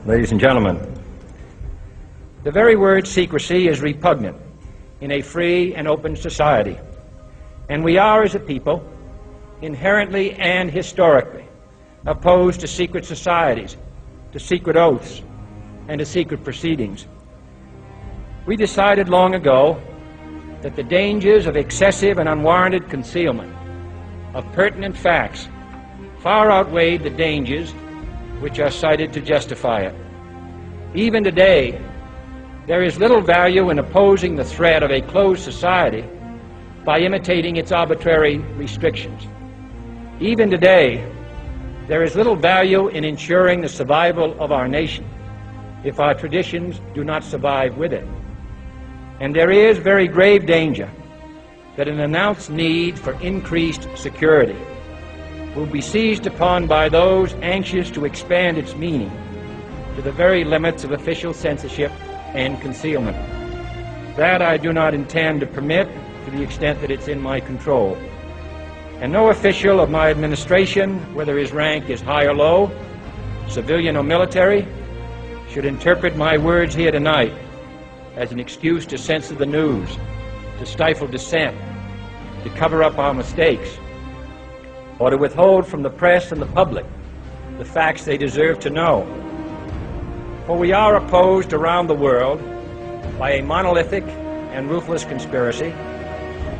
Ladies and gentlemen, the very word secrecy is repugnant in a free and open society, and we are, as a people, inherently and historically opposed to secret societies, to secret oaths, and to secret proceedings. We decided long ago that the dangers of excessive and unwarranted concealment of pertinent facts far outweighed the dangers which are cited to justify it. Even today, there is little value in opposing the threat of a closed society by imitating its arbitrary restrictions. Even today, there is little value in ensuring the survival of our nation if our traditions do not survive with it. And there is very grave danger that an announced need for increased security will be seized upon by those anxious to expand its meaning to the very limits of official censorship and concealment. That I do not intend to permit to the extent that it's in my control. And no official of my administration, whether his rank is high or low, civilian or military, should interpret my words here tonight as an excuse to censor the news, to stifle dissent, to cover up our mistakes, or to withhold from the press and the public the facts they deserve to know. For we are opposed around the world by a monolithic and ruthless conspiracy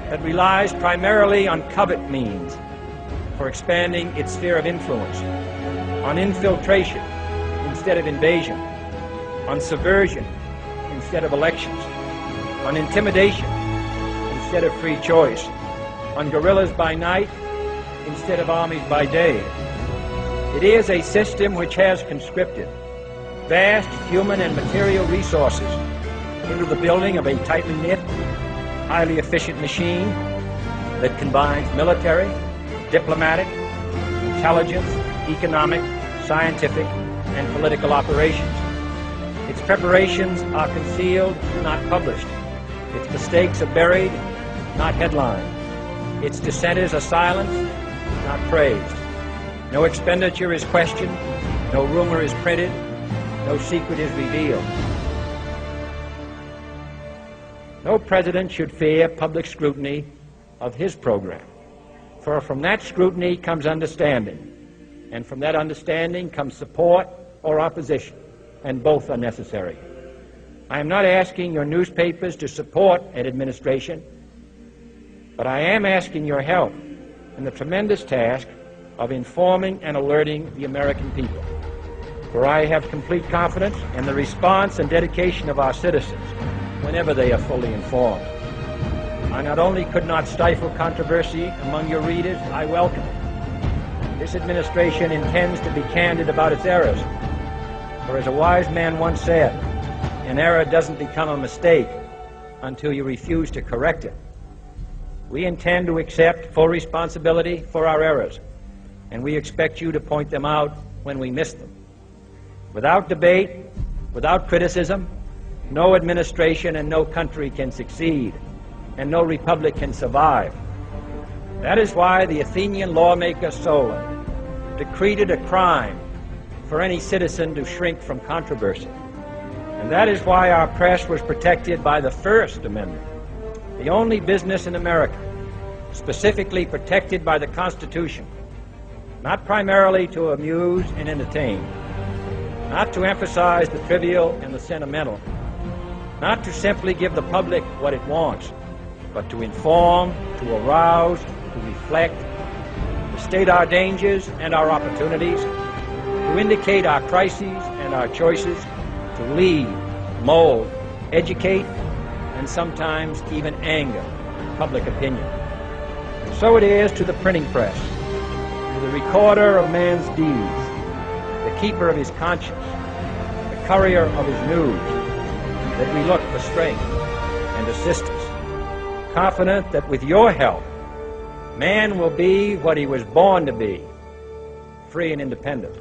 that relies primarily on covert means for expanding its sphere of influence, on infiltration instead of invasion, on subversion instead of elections, on intimidation instead of free choice, on guerrillas by night instead of armies by day. It is a system which has conscripted vast human and material resources into the building of a tightly knit, highly efficient machine that combines military, diplomatic, intelligence, economic, scientific, and political operations. Its preparations are concealed, not published. Its mistakes are buried, not headlined. Its dissenters are silenced, not praised. No expenditure is questioned, no rumor is printed, no secret is revealed. No president should fear public scrutiny of his program, for from that scrutiny comes understanding, and from that understanding comes support or opposition, and both are necessary. I am not asking your newspapers to support an administration, but I am asking your help in the tremendous task of informing and alerting the American people. For I have complete confidence in the response and dedication of our citizens whenever they are fully informed. I not only could not stifle controversy among your readers, I welcome it. This administration intends to be candid about its errors. For as a wise man once said, an error doesn't become a mistake until you refuse to correct it. We intend to accept full responsibility for our errors, and we expect you to point them out when we miss them. Without debate, without criticism, no administration and no country can succeed, and no republic can survive. That is why the Athenian lawmaker Solon decreed it a crime for any citizen to shrink from controversy. And that is why our press was protected by the First Amendment, the only business in America specifically protected by the Constitution, not primarily to amuse and entertain, not to emphasize the trivial and the sentimental, not to simply give the public what it wants, but to inform, to arouse, to reflect, to state our dangers and our opportunities, to indicate our crises and our choices, to lead, mold, educate, and sometimes even anger public opinion. And so it is to the printing press, to the recorder of man's deeds, the keeper of his conscience, the courier of his news, that we look for strength and assistance, confident that with your help, man will be what he was born to be, free and independent.